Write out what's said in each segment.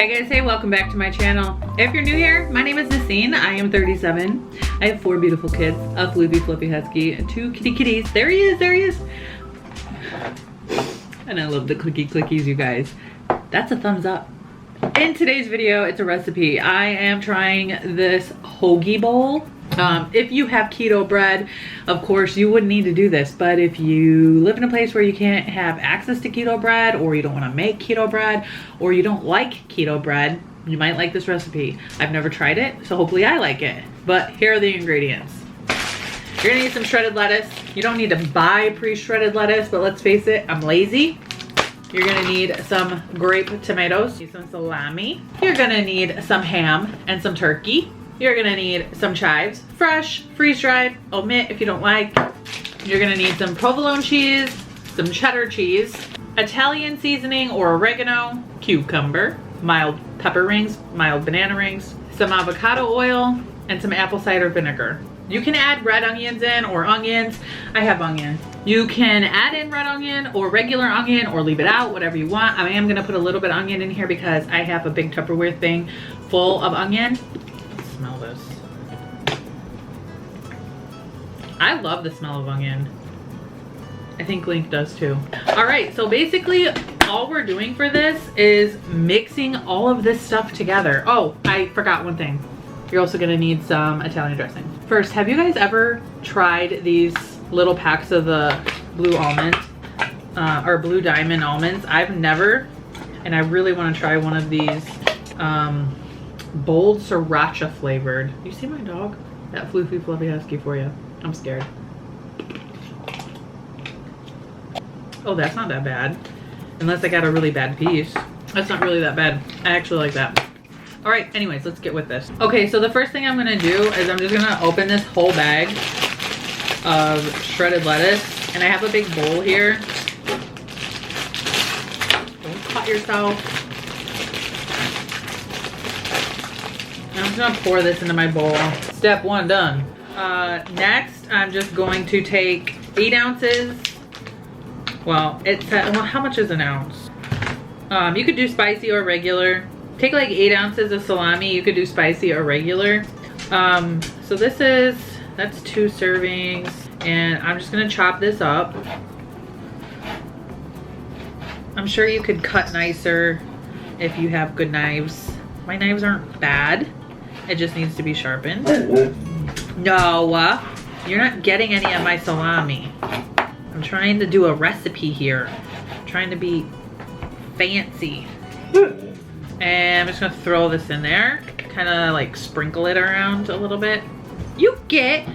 Hey guys, hey, welcome back to my channel. If you're new here, my name is Nassine. I am 37. I have 4 beautiful kids, a floopy fluffy husky, and 2 kitty kitties. There he is, there he is. And I love the clicky clickies, you guys. That's a thumbs up. In today's video, it's a recipe. I am trying this hoagie bowl. If you have keto bread, of course you wouldn't need to do this, but if you live in a place where you can't have access to keto bread, or you don't want to make keto bread, or you don't like keto bread, you might like this recipe. I've never tried it, so hopefully I like it. But here are the ingredients. You're gonna need some shredded lettuce. You don't need to buy pre-shredded lettuce, but let's face it, I'm lazy. You're gonna need some grape tomatoes, some salami. You're gonna need some ham and some turkey. You're gonna need some chives, fresh, freeze-dried, omit if you don't like. You're gonna need some provolone cheese, some cheddar cheese, Italian seasoning or oregano, cucumber, mild pepper rings, mild banana rings, some avocado oil, and some apple cider vinegar. You can add red onions in or onions. I have onion. You can add in red onion or regular onion or leave it out, whatever you want. I am gonna put a little bit of onion in here because I have a big Tupperware thing full of onion. Smell this. I love the smell of onion. I think Link does too. All right, so basically all we're doing for this is mixing all of this stuff together. Oh, I forgot one thing. You're also gonna need some Italian dressing. First, have you guys ever tried these little packs of the blue almond or blue diamond almonds? I've never, and I really wanna try one of these. Bold sriracha flavored. You see my dog? That floofy fluffy husky for you. I'm scared. Oh, that's not that bad. Unless I got a really bad piece. That's not really that bad. I actually like that. All right, anyways, let's get with this. Okay, so the first thing I'm gonna do is I'm just gonna open this whole bag of shredded lettuce. And I have a big bowl here. Don't cut yourself. I'm just gonna pour this into my bowl. Step 1 done. Next, I'm just going to take 8 ounces. Well, well, how much is an ounce? You could do spicy or regular. Take like 8 ounces of salami. You could do spicy or regular. So that's 2 servings. And I'm just gonna chop this up. I'm sure you could cut nicer if you have good knives. My knives aren't bad. It just needs to be sharpened. No, you're not getting any of my salami. I'm trying to do a recipe here. I'm trying to be fancy. And I'm just gonna throw this in there. Kind of like sprinkle it around a little bit. You get.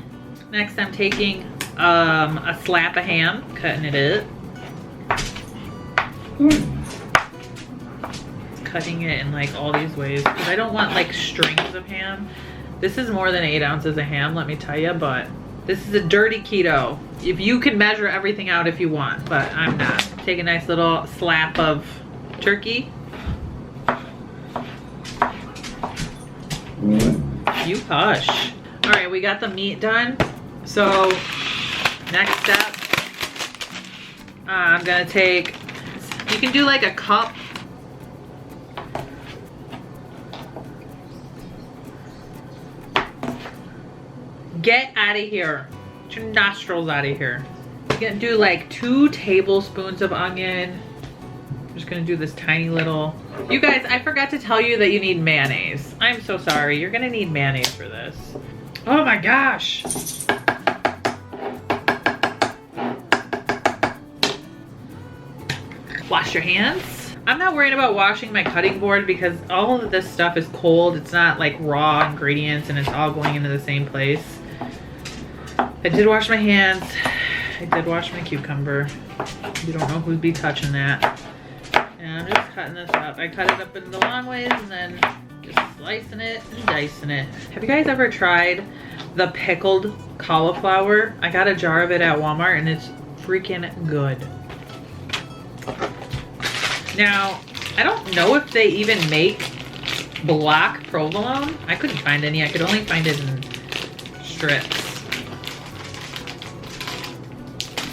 Next I'm taking a slap of ham, cutting it up. Cutting it in like all these ways because I don't want like strings of ham. This is more than 8 ounces of ham, let me tell you, but this is a dirty keto. If you can measure everything out if you want, but I'm not. Take a nice little slap of turkey. You hush. All right, we got the meat done. So next step, I'm gonna take, you can do like a cup. Get out of here. Get your nostrils out of here. You're gonna do like 2 tablespoons of onion. I'm just gonna do this tiny little. You guys, I forgot to tell you that you need mayonnaise. I'm so sorry. You're gonna need mayonnaise for this. Oh my gosh. Wash your hands. I'm not worried about washing my cutting board because all of this stuff is cold. It's not like raw ingredients and it's all going into the same place. I did wash my hands. I did wash my cucumber. You don't know who'd be touching that. And I'm just cutting this up. I cut it up in the long ways and then just slicing it and dicing it. Have you guys ever tried the pickled cauliflower? I got a jar of it at Walmart and it's freaking good. Now, I don't know if they even make black provolone. I couldn't find any. I could only find it in strips.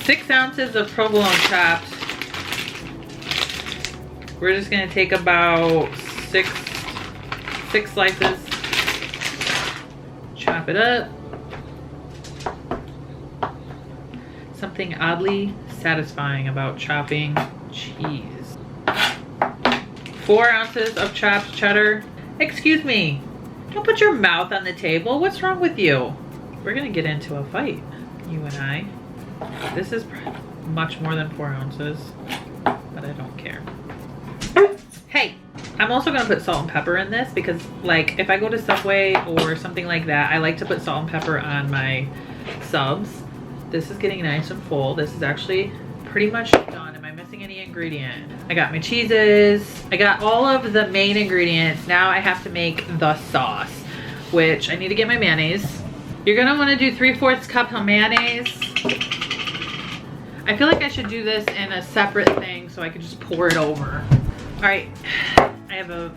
6 ounces of provolone chopped. We're just gonna take about six slices. Chop it up. Something oddly satisfying about chopping cheese. 4 ounces of chopped cheddar. Excuse me, don't put your mouth on the table. What's wrong with you? We're gonna get into a fight, you and I. This is much more than 4 ounces, but I don't care. Hey, I'm also gonna put salt and pepper in this because, like, if I go to Subway or something like that, I like to put salt and pepper on my subs. This is getting nice and full. This is actually pretty much done. Am I missing any ingredient? I got my cheeses. I got all of the main ingredients. Now I have to make the sauce, which I need to get my mayonnaise. You're gonna wanna do 3/4 cup of mayonnaise. I feel like I should do this in a separate thing so I could just pour it over. All right, I have a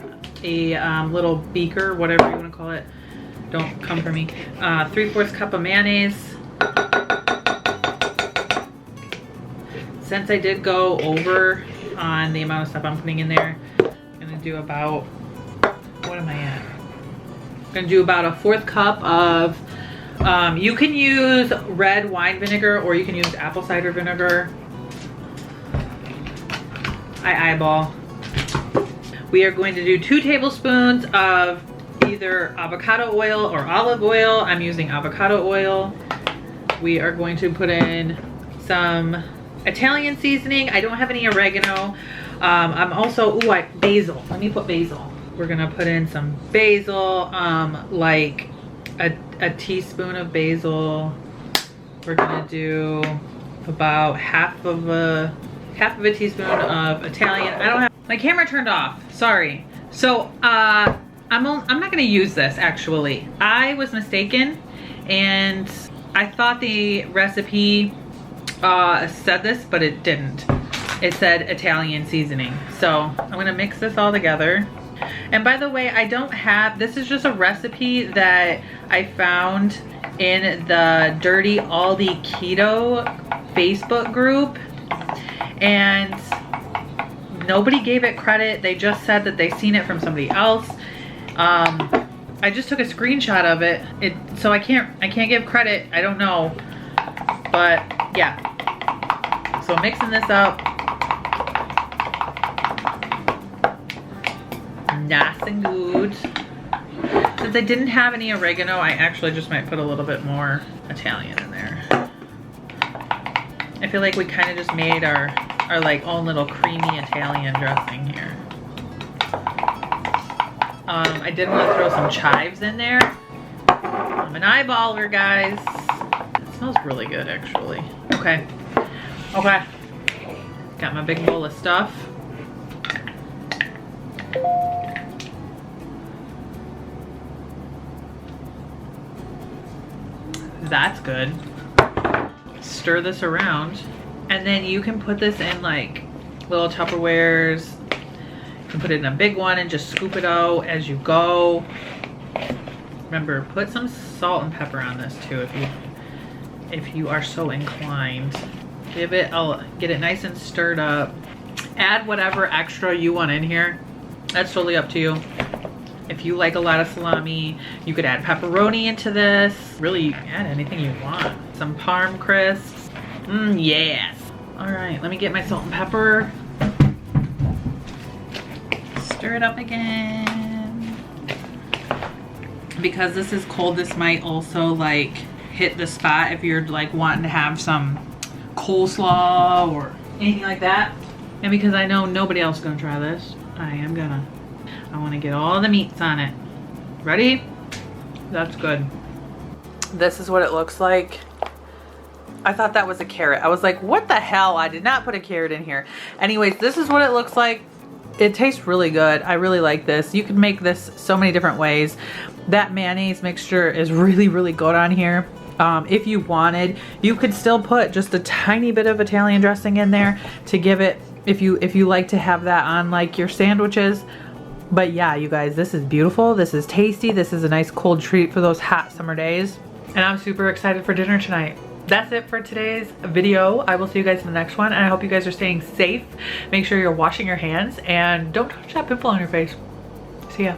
little beaker, whatever you wanna call it. Don't come for me. 3/4 cup of mayonnaise. Since I did go over on the amount of stuff I'm putting in there, I'm gonna do about, what am I at? I'm gonna do about a 1/4 cup of, you can use red wine vinegar or you can use apple cider vinegar. I eyeball. We are going to do 2 tablespoons of either avocado oil or olive oil. I'm using avocado oil. We are going to put in some Italian seasoning. I don't have any oregano. I'm also, basil. Let me put basil. We're gonna put in some basil, like a teaspoon of basil. We're gonna do about half of a teaspoon of Italian. I don't have my camera turned off. Sorry. So I'm not gonna use this actually. I was mistaken, and I thought the recipe said this, but it didn't. It said Italian seasoning. So I'm gonna mix this all together. And by the way, I don't have, this is just a recipe that I found in the Dirty Aldi Keto Facebook group, and nobody gave it credit. They just said that they seen it from somebody else. I just took a screenshot of it. So I can't give credit. I don't know. But yeah. So mixing this up. Nice and good. Since I didn't have any oregano, I actually just might put a little bit more Italian in there. I feel like we kind of just made our like own little creamy Italian dressing here. I did want to throw some chives in there. I'm an eyeballer, guys. It smells really good, actually. Okay. Okay. Got my big bowl of stuff. That's good. Stir this around. And then you can put this in like little Tupperwares. You can put it in a big one and just scoop it out as you go. Remember, put some salt and pepper on this too if you are so inclined. Get it nice and stirred up. Add whatever extra you want in here. That's totally up to you. If you like a lot of salami, you could add pepperoni into this. Really, add anything you want. Some parm crisps. Yes. All right, let me get my salt and pepper. Stir it up again. Because this is cold, this might also like hit the spot if you're like wanting to have some coleslaw or anything like that. And because I know nobody else is gonna try this, I want to get all the meats on it. Ready? That's good. This is what it looks like. I thought that was a carrot. I was like, what the hell? I did not put a carrot in here. Anyways, this is what it looks like. It tastes really good. I really like this. You can make this so many different ways. That mayonnaise mixture is really, really good on here. If you wanted, you could still put just a tiny bit of Italian dressing in there to give it, if you like to have that on like your sandwiches. But yeah, you guys, this is beautiful. This is tasty. This is a nice cold treat for those hot summer days. And I'm super excited for dinner tonight. That's it for today's video. I will see you guys in the next one. And I hope you guys are staying safe. Make sure you're washing your hands and don't touch that pimple on your face. See ya.